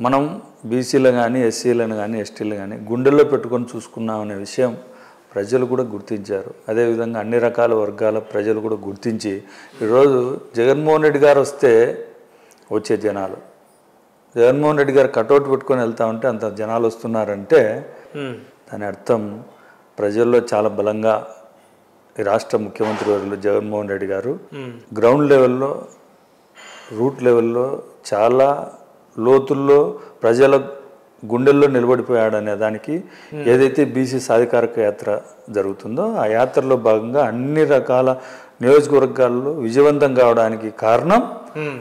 మనం బీసీలు కానీ ఎస్సీలను కానీ ఎస్టీలు కానీ గుండెల్లో పెట్టుకొని చూసుకున్నాం అనే విషయం ప్రజలు కూడా గుర్తించారు. అదేవిధంగా అన్ని రకాల వర్గాల ప్రజలు కూడా గుర్తించి ఈరోజు జగన్మోహన్ రెడ్డి గారు వస్తే వచ్చే జనాలు, జగన్మోహన్ రెడ్డి గారు కటౌట్ పెట్టుకొని వెళ్తా ఉంటే అంత జనాలు వస్తున్నారంటే దాని అర్థం ప్రజల్లో చాలా బలంగా ఈ రాష్ట్ర ముఖ్యమంత్రి వర్యులు జగన్మోహన్ రెడ్డి గారు గ్రౌండ్ లెవెల్లో, రూట్ లెవెల్లో చాలా లోతుల్లో ప్రజల గుండెల్లో నిలబడిపోయాడనే దానికి ఏదైతే బీసీ సాధికారిక యాత్ర జరుగుతుందో ఆ యాత్రలో భాగంగా అన్ని రకాల నియోజకవర్గాల్లో విజయవంతం కావడానికి కారణం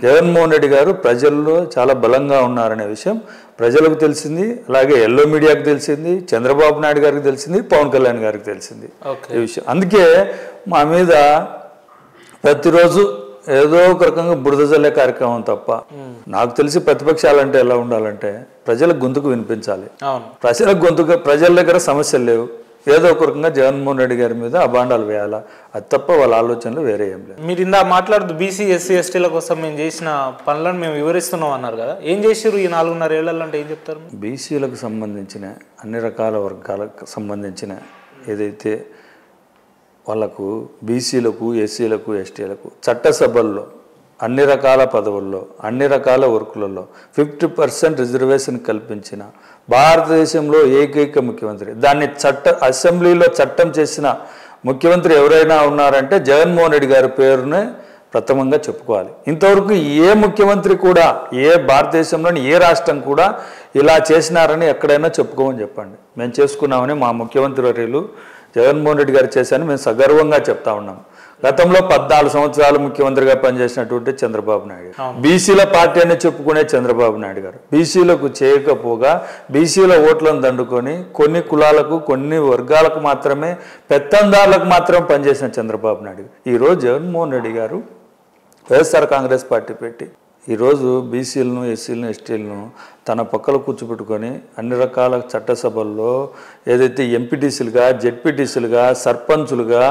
జగన్మోహన్ రెడ్డి గారు ప్రజల్లో చాలా బలంగా ఉన్నారనే విషయం ప్రజలకు తెలిసింది. అలాగే ఎల్లో మీడియాకు తెలిసింది, చంద్రబాబు నాయుడు గారికి తెలిసింది, పవన్ కళ్యాణ్ గారికి తెలిసింది ఈ విషయం. అందుకే మా మీద ప్రతిరోజు ఏదో ఒక రకంగా బురద జల్లే కార్యక్రమం తప్ప నాకు తెలిసి ప్రతిపక్షాలంటే ఎలా ఉండాలంటే ప్రజల గొంతుకు వినిపించాలి. ప్రజల దగ్గర సమస్యలు లేవు, ఏదో ఒక రకంగా జగన్మోహన్ రెడ్డి గారి మీద అబాండాలు వేయాలా, అది తప్ప వాళ్ళ ఆలోచనలు వేరే ఏం లేదు. మీరు ఇందా మాట్లాడుతూ బీసీ ఎస్సీ ఎస్టీల కోసం మేము చేసిన పనులను మేము వివరిస్తున్నాం అన్నారు కదా, ఏం చేసారు ఈ 4.5 ఏళ్లలో అంటే ఏం చెప్తారు? బీసీలకు సంబంధించిన అన్ని రకాల వర్గాలకు సంబంధించిన ఏదైతే వాళ్ళకు బీసీలకు ఎస్సీలకు ఎస్టీలకు చట్టసభల్లో అన్ని రకాల పదవుల్లో అన్ని రకాల వర్కులలో 50% రిజర్వేషన్ కల్పించిన భారతదేశంలో ఏకైక ముఖ్యమంత్రి, దాన్ని అసెంబ్లీలో చట్టం చేసిన ముఖ్యమంత్రి ఎవరైనా ఉన్నారంటే జగన్మోహన్ రెడ్డి గారి పేరునే ప్రథమంగా చెప్పుకోవాలి. ఇంతవరకు ఏ ముఖ్యమంత్రి కూడా ఏ భారతదేశంలోని ఏ రాష్ట్రం కూడా ఇలా చేసినారని ఎక్కడైనా చెప్పుకోమని చెప్పండి. మేము చేసుకున్నామని మా ముఖ్యమంత్రి వర్యులు జగన్మోహన్ రెడ్డి గారు చేశారని మేము సగర్వంగా చెప్తా ఉన్నాం. గతంలో 14 సంవత్సరాలు ముఖ్యమంత్రిగా పనిచేసినటువంటి చంద్రబాబు నాయుడు, బీసీల పార్టీ అని చెప్పుకునే చంద్రబాబు నాయుడు గారు బీసీలకు చేయకపోగా బీసీల ఓట్లను దండుకొని కొన్ని కులాలకు కొన్ని వర్గాలకు మాత్రమే పెత్తందారులకు మాత్రం పనిచేసిన చంద్రబాబు నాయుడు ఈరోజు జగన్మోహన్ రెడ్డి గారు వైఎస్ఆర్ కాంగ్రెస్ పార్టీ పెట్టి ఈరోజు బీసీలను ఎస్సీలను ఎస్టీలను తన పక్కలో కూర్చోబెట్టుకొని అన్ని రకాల చట్టసభల్లో ఏదైతే ఎంపీటీసీలుగా జెడ్పీటీసీలుగా సర్పంచులుగా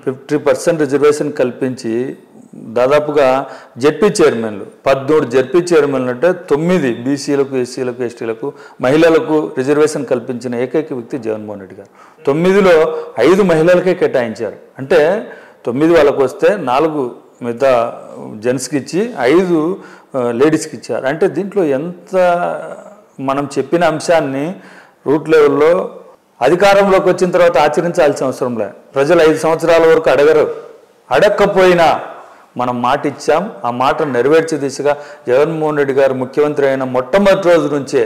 50% రిజర్వేషన్ కల్పించి దాదాపుగా జెడ్పీ చైర్మన్లు 13 జెడ్పీ చైర్మన్లు అంటే 9 బీసీలకు ఎస్సీలకు ఎస్టీలకు మహిళలకు రిజర్వేషన్ కల్పించిన ఏకైక వ్యక్తి జగన్మోహన్ రెడ్డి గారు. 9లో 5 మహిళలకే కేటాయించారు. అంటే 9 వాళ్ళకు వస్తే 4 మిగతా జెంట్స్కి ఇచ్చి 5 లేడీస్కి ఇచ్చారు. అంటే దీంట్లో ఎంత మనం చెప్పిన అంశాన్ని రూట్ లెవెల్లో అధికారంలోకి వచ్చిన తర్వాత ఆచరించాల్సిన అవసరం లేదు. ప్రజలు 5 సంవత్సరాల వరకు అడగకపోయినా మనం మాట ఇచ్చాం, ఆ మాట నెరవేర్చే దిశగా జగన్మోహన్ రెడ్డి గారు ముఖ్యమంత్రి అయిన మొట్టమొదటి రోజు నుంచే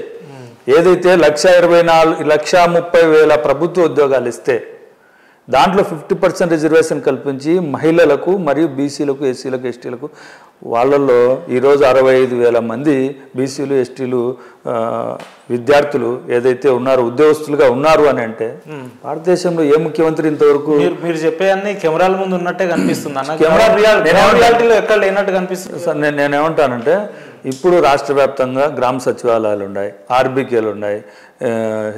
ఏదైతే 1,30,000 ప్రభుత్వ ఉద్యోగాలు ఇస్తే దాంట్లో 50% రిజర్వేషన్ కల్పించి మహిళలకు మరియు బీసీలకు ఎస్సీలకు ఎస్టీలకు వాళ్ళల్లో ఈరోజు 65,000 మంది బీసీలు ఎస్టీలు విద్యార్థులు ఏదైతే ఉన్నారు ఉద్యోగస్తులుగా ఉన్నారు అని అంటే భారతదేశంలో ఏ ముఖ్యమంత్రి ఇంతవరకు మీరు చెప్పే అన్ని కెమెరాల ముందు ఉన్నట్టే కనిపిస్తుంది అన్న, రియాలిటీలో ఎక్కడ లేనట్టు కనిపిస్తుంది సార్. నేనేమంటానంటే ఇప్పుడు రాష్ట్ర వ్యాప్తంగా గ్రామ సచివాలయాలు ఉన్నాయి, ఆర్బీకేలు ఉన్నాయి,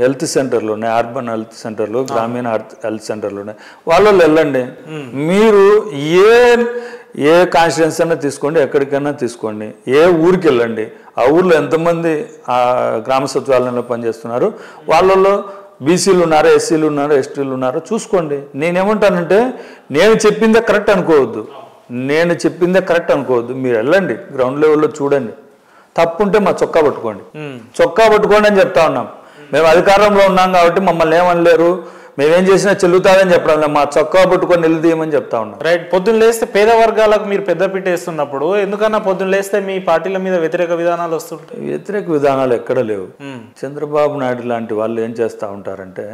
హెల్త్ సెంటర్లు ఉన్నాయి, అర్బన్ హెల్త్ సెంటర్లు, గ్రామీణ హెల్త్ సెంటర్లు ఉన్నాయి. వాళ్ళు వెళ్ళండి, మీరు ఏ కాన్స్టిట్యున్సీ అయినా తీసుకోండి, ఎక్కడికైనా తీసుకోండి, ఏ ఊరికి వెళ్ళండి, ఆ ఊర్లో ఎంతమంది గ్రామ సచివాలయంలో పనిచేస్తున్నారు, వాళ్ళల్లో బీసీలు ఉన్నారా, ఎస్సీలు ఉన్నారా, ఎస్టీలు ఉన్నారా చూసుకోండి. నేనేమంటానంటే నేను చెప్పిందే కరెక్ట్ అనుకోవద్దు, మీరు వెళ్ళండి గ్రౌండ్ లెవెల్లో చూడండి, తప్పుంటే మా చొక్కా పట్టుకోండి అని చెప్తా ఉన్నాం. మేము అధికారంలో ఉన్నాం కాబట్టి మమ్మల్ని ఏమనలేరు, మేమేం చేసినా చెల్లుతాదని చెప్పడం లేదు, మా చొక్కా పట్టుకొని నిలదీయమని చెప్తా ఉన్నాం. రైట్. పొద్దున్న లేస్తే పేద వర్గాలకు మీరు పెద్దపీట వేస్తున్నప్పుడు ఎందుకన్నా పొద్దున్న లేస్తే మీ పార్టీల మీద వ్యతిరేక విధానాలు వస్తుంటాయి? వ్యతిరేక విధానాలు ఎక్కడ లేవు. చంద్రబాబు నాయుడు లాంటి వాళ్ళు ఏం చేస్తూ ఉంటారంటే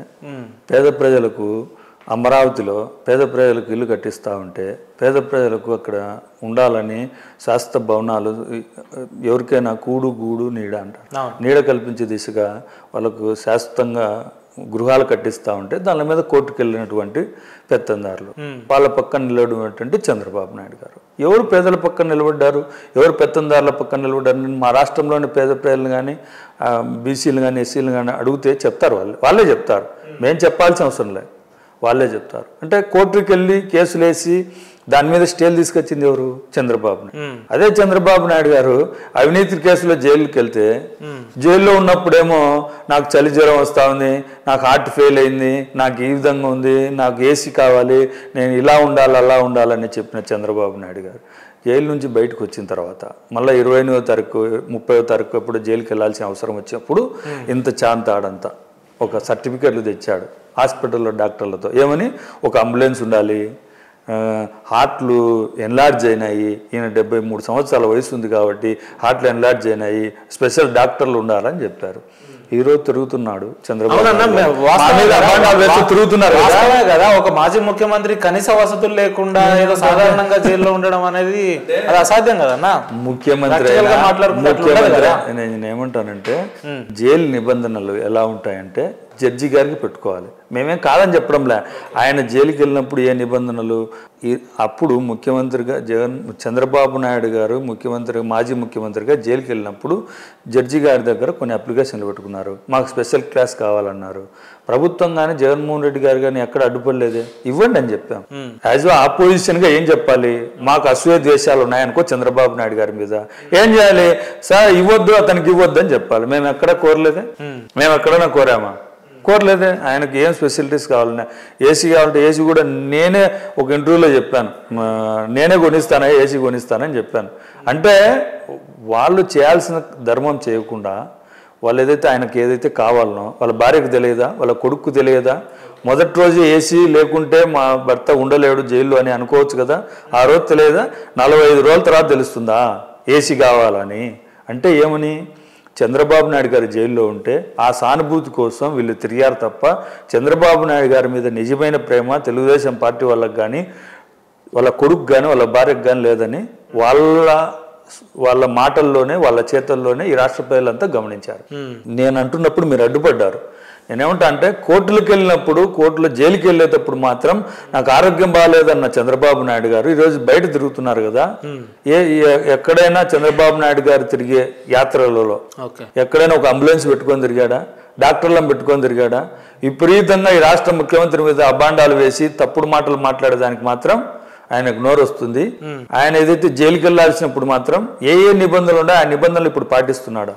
పేద ప్రజలకు అమరావతిలో పేద ప్రజలకు ఇల్లు కట్టిస్తూ ఉంటే పేద ప్రజలకు అక్కడ ఉండాలని శాస్త్ర భవనాలు ఎవరికైనా కూడు గూడు నీడ అంటారు, నీడ కల్పించే దిశగా వాళ్ళకు శాశ్వతంగా గృహాలు కట్టిస్తూ ఉంటే దాని మీద కోర్టుకు వెళ్ళినటువంటి పెత్తందారులు వాళ్ళ పక్కన నిలబడినటువంటి చంద్రబాబు నాయుడు గారు. ఎవరు పేదల పక్కన నిలబడ్డారు, ఎవరు పెత్తందారుల పక్కన నిలబడ్డారు? మా రాష్ట్రంలోని పేద ప్రజలు కానీ బీసీలు కానీ ఎస్సీలు కానీ అడిగితే చెప్తారు, వాళ్ళే చెప్తారు, మేము చెప్పాల్సిన అవసరం లేదు, వాళ్ళే చెప్తారు. అంటే కోర్టుకి వెళ్ళి కేసులు వేసి దాని మీద స్టేలు తీసుకొచ్చింది ఎవరు? చంద్రబాబు నాయుడు. అదే చంద్రబాబు నాయుడు గారు అవినీతి కేసులో జైలుకి వెళ్తే జైల్లో ఉన్నప్పుడేమో నాకు చలి జ్వరం వస్తా ఉంది, నాకు హార్ట్ ఫెయిల్ అయింది, నాకు ఈ విధంగా ఉంది, నాకు ఏసీ కావాలి, నేను ఇలా ఉండాలి అలా ఉండాలని చెప్పిన చంద్రబాబు నాయుడు గారు జైలు నుంచి బయటకు వచ్చిన తర్వాత మళ్ళీ 28వ తారీఖు 30వ తారీఖు ఎప్పుడు జైలుకి వెళ్ళాల్సిన అవసరం వచ్చినప్పుడు ఇంత చాంతాడంతా ఒక సర్టిఫికెట్లు తెచ్చాడు హాస్పిటల్లో డాక్టర్లతో. ఏమని? ఒక అంబులెన్స్ ఉండాలి, హార్ట్లు ఎన్లార్జ్ అయినాయి, ఈయన 73 సంవత్సరాల వయసు ఉంది కాబట్టి హార్ట్లు ఎన్లార్జ్ అయినాయి, స్పెషల్ డాక్టర్లు ఉండాలని చెప్పారు. ఈరోజు తిరుగుతున్నాడు చంద్రబాబు తిరుగుతున్నారు కదా. ఒక మాజీ ముఖ్యమంత్రి కనీస వసతులు లేకుండా ఏదో సాధారణంగా జైల్లో ఉండడం అనేది అది అసాధ్యం కదన్నా. ముఖ్యమంత్రి నేను ఏమంటానంటే జైలు నిబంధనలు ఎలా ఉంటాయంటే జడ్జి గారికి పెట్టుకోవాలి. మేమేం కాదని చెప్పడంలే. ఆయన జైలుకి వెళ్ళినప్పుడు ఏ నిబంధనలు అప్పుడు ముఖ్యమంత్రిగా చంద్రబాబు నాయుడు గారు మాజీ ముఖ్యమంత్రిగా జైలుకి వెళ్ళినప్పుడు జడ్జి గారి దగ్గర కొన్ని అప్లికేషన్లు పెట్టుకున్నారు. మాకు స్పెషల్ క్లాస్ కావాలన్నారు. ప్రభుత్వం కానీ జగన్మోహన్ రెడ్డి గారు కానీ ఎక్కడ అడ్డుపడలేదే, ఇవ్వండి అని చెప్పాం. యాజ్ ఆపోజిషన్గా ఏం చెప్పాలి? మాకు అసూయ ద్వేషాలు ఉన్నాయనుకో చంద్రబాబు నాయుడు గారి మీద, ఏం చేయాలి? సార్ ఇవ్వద్దు, అతనికి ఇవ్వద్దు అని చెప్పాలి. మేము ఎక్కడ కోరలేదే, మేము ఎక్కడైనా కోరామా? కోరలేదే. ఆయనకి ఏం ఫెసిలిటీస్ కావాలన్నా, ఏసీ కావాలంటే ఏసీ కూడా నేనే ఒక ఇంటర్వ్యూలో చెప్పాను, నేనే కొనిస్తానా ఏసీ కొనిస్తానని చెప్పాను. అంటే వాళ్ళు చేయాల్సిన ధర్మం చేయకుండా వాళ్ళు ఆయనకి ఏదైతే కావాలనో వాళ్ళ భార్యకు తెలియదా, వాళ్ళ కొడుకు తెలియదా? మొదటి రోజు ఏసీ లేకుంటే మా భర్త ఉండలేడు జైల్లో అని అనుకోవచ్చు కదా. ఆ రోజు తెలియదా? 45 రోజుల తర్వాత తెలుస్తుందా ఏసీ కావాలని? అంటే ఏమని? చంద్రబాబు నాయుడు గారు జైల్లో ఉంటే ఆ సానుభూతి కోసం వీళ్ళు తిరిగారు తప్ప చంద్రబాబు నాయుడు గారి మీద నిజమైన ప్రేమ తెలుగుదేశం పార్టీ వాళ్ళకి కానీ వాళ్ళ కొడుకు కానీ వాళ్ళ భార్యకు కానీ లేదని వాళ్ళ మాటల్లోనే వాళ్ళ చేతల్లోనే ఈ రాష్ట్ర ప్రజలంతా గమనించారు. నేను అంటున్నప్పుడు మీరు అడ్డుపడ్డారు. నేనేమంటా అంటే కోర్టులకు వెళ్ళినప్పుడు, కోర్టులో జైలుకి వెళ్ళేటప్పుడు మాత్రం నాకు ఆరోగ్యం బాగాలేదన్న చంద్రబాబు నాయుడు గారు ఈరోజు బయట తిరుగుతున్నారు కదా. ఎక్కడైనా చంద్రబాబు నాయుడు గారు తిరిగే యాత్రలలో ఎక్కడైనా ఒక అంబులెన్స్ పెట్టుకొని తిరిగాడా? డాక్టర్లను పెట్టుకొని తిరిగాడా? విపరీతంగా ఈ రాష్ట్ర ముఖ్యమంత్రి మీద అబాండాలు వేసి తప్పుడు మాటలు మాట్లాడేదానికి మాత్రం ఆయనకు నోరు వస్తుంది. ఆయన ఏదైతే జైలుకి వెళ్ళాల్సినప్పుడు మాత్రం ఏ నిబంధనలు ఉన్నాయో ఆ నిబంధనలు ఇప్పుడు పాటిస్తున్నాడు.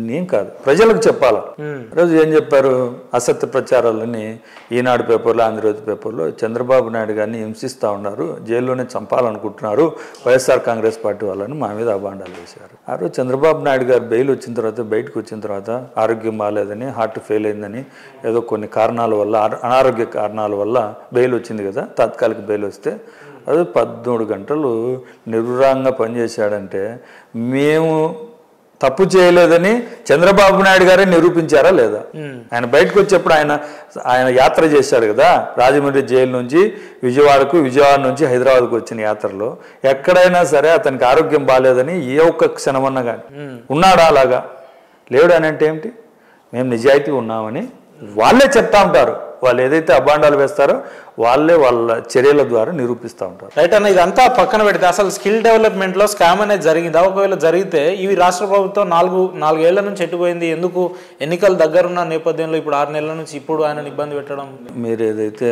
నేను కాదు, ప్రజలకు చెప్పాలా. రోజు ఏం చెప్పారు? అసత్య ప్రచారాలని ఈనాడు పేపర్లో, ఆంధ్రజ్యోతి పేపర్లో చంద్రబాబు నాయుడు గారిని హింసిస్తూ ఉన్నారు, జైల్లోనే చంపాలనుకుంటున్నారు వైఎస్ఆర్ కాంగ్రెస్ పార్టీ వాళ్ళని మా మీద అబాండాలు వేశారు. ఆ రోజు చంద్రబాబు నాయుడు గారు బెయిల్ వచ్చిన తర్వాత, బయటకు వచ్చిన తర్వాత ఆరోగ్యం బాగాలేదని, హార్ట్ ఫెయిల్ అయిందని, ఏదో కొన్ని కారణాల వల్ల, అనారోగ్య కారణాల వల్ల బెయిల్ వచ్చింది కదా, తాత్కాలిక బెయిల్ వస్తే అది 13 గంటలు నిర్విరాంగా పనిచేశాడంటే మేము తప్పు చేయలేదని చంద్రబాబు నాయుడు గారే నిరూపించారా లేదా? ఆయన బయటకు వచ్చేప్పుడు ఆయన యాత్ర చేశాడు కదా, రాజమండ్రి జైలు నుంచి విజయవాడ నుంచి హైదరాబాద్కు వచ్చిన యాత్రలో ఎక్కడైనా సరే అతనికి ఆరోగ్యం బాగాలేదని ఏ ఒక్క క్షణమన్నా కానీ ఉన్నాడా? అలాగా లేడు అని అంటే ఏమిటి? మేము నిజాయితీ ఉన్నామని వాళ్ళే చెప్తా ఉంటారు. వాళ్ళు ఏదైతే అబాండాలు వేస్తారో వాళ్ళే వాళ్ళ చర్యల ద్వారా నిరూపిస్తూ ఉంటారు. రైట్ అన్న, ఇదంతా పక్కన పెడితే అసలు స్కిల్ డెవలప్మెంట్లో స్కామ్ అనేది జరిగిందా? ఒకవేళ జరిగితే ఇవి రాష్ట్ర ప్రభుత్వం 4 ఏళ్ల నుంచి ఎట్టుపోయింది, ఎందుకు ఎన్నికలు దగ్గరున్న నేపథ్యంలో ఇప్పుడు 6 నెలల నుంచి ఇప్పుడు ఆయన ఇబ్బంది పెట్టడం? మీరు ఏదైతే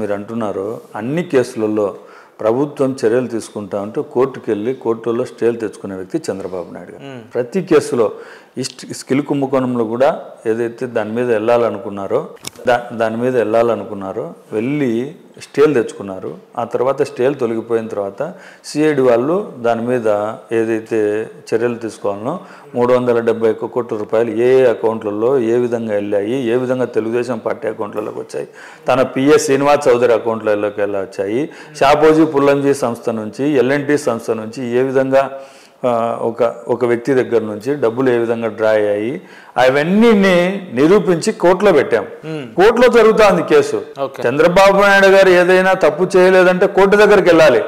మీరు అంటున్నారో అన్ని కేసులలో ప్రభుత్వం చర్యలు తీసుకుంటా ఉంటే కోర్టుకు వెళ్ళి కోర్టులో స్టేలు తెచ్చుకునే వ్యక్తి చంద్రబాబు నాయుడు గారు. ప్రతి కేసులో ఈ స్కిల్ కుంభకోణంలో కూడా ఏదైతే దాని మీద వెళ్ళాలనుకున్నారో వెళ్ళి స్టేలు తెచ్చుకున్నారు. ఆ తర్వాత స్టేలు తొలగిపోయిన తర్వాత సిఐడి వాళ్ళు దాని మీద ఏదైతే చర్యలు తీసుకోవాలనో 371 కోట్ల రూపాయలు ఏ అకౌంట్లలో ఏ విధంగా వెళ్ళాయి, ఏ విధంగా తెలుగుదేశం పార్టీ అకౌంట్లలోకి వచ్చాయి, తన పిఎస్ శ్రీనివాస్ చౌదరి అకౌంట్లలోకి ఎలా వచ్చాయి, షాపోజీ పుల్లంజీ సంస్థ నుంచి, ఎల్ఎన్టీ సంస్థ నుంచి ఏ విధంగా ఒక వ్యక్తి దగ్గర నుంచి డబ్బులు ఏ విధంగా డ్రా అయ్యాయి, అవన్నీ నిరూపించి కోర్టులో పెట్టాం. కోర్టులో జరుగుతుంది కేసు. చంద్రబాబు నాయుడు గారు ఏదైనా తప్పు చేయలేదంటే కోర్టు దగ్గరికి వెళ్ళాలి.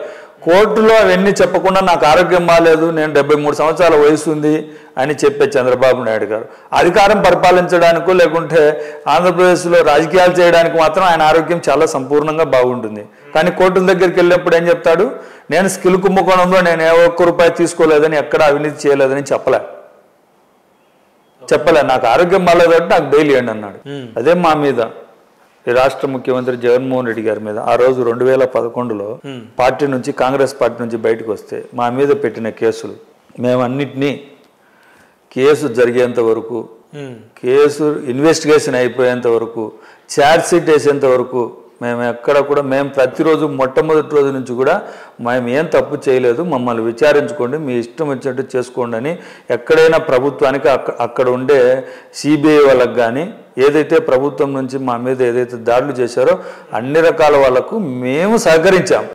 కోర్టులో అవన్నీ చెప్పకుండా నాకు ఆరోగ్యం బాగాలేదు, నేను 73 సంవత్సరాల వయసు ఉంది అని చెప్పే చంద్రబాబు నాయుడు గారు అధికారం పరిపాలించడానికో లేకుంటే ఆంధ్రప్రదేశ్లో రాజకీయాలు చేయడానికి మాత్రం ఆయన ఆరోగ్యం చాలా సంపూర్ణంగా బాగుంటుంది. కానీ కోర్టుల దగ్గరికి వెళ్ళినప్పుడు ఏం చెప్తాడు? నేను స్కిల్ కుంభకోణంలో నేను ఏ ఒక్క రూపాయి తీసుకోలేదని, ఎక్కడ అవినీతి చేయలేదని చెప్పలే. నాకు ఆరోగ్యం బాగాలేదంటే నాకు బెయిల్ ఇవ్వండి అన్నాడు. అదే మా మీద ఈ రాష్ట్ర ముఖ్యమంత్రి జగన్మోహన్ రెడ్డి గారి మీద ఆ రోజు 2011లో పార్టీ నుంచి కాంగ్రెస్ పార్టీ నుంచి బయటకు వస్తే మా మీద పెట్టిన కేసులు మేమన్నిటినీ కేసు జరిగేంత వరకు కేసు ఇన్వెస్టిగేషన్ అయిపోయేంత వరకు ఛార్జ్ షీట్ వేసేంత వరకు మేము ఎక్కడ కూడా మేము ప్రతిరోజు మొట్టమొదటి రోజు నుంచి కూడా మేము ఏం తప్పు చేయలేదు, మమ్మల్ని విచారించుకోండి, మీ ఇష్టం వచ్చినట్టు చేసుకోండి అని ఎక్కడైనా ప్రభుత్వానికి అక్కడ ఉండే సిబిఐ వాళ్ళకి కానీ ఏదైతే ప్రభుత్వం నుంచి మా మీద ఏదైతే దాడులు చేశారో అన్ని రకాల వాళ్ళకు మేము సహకరించాం.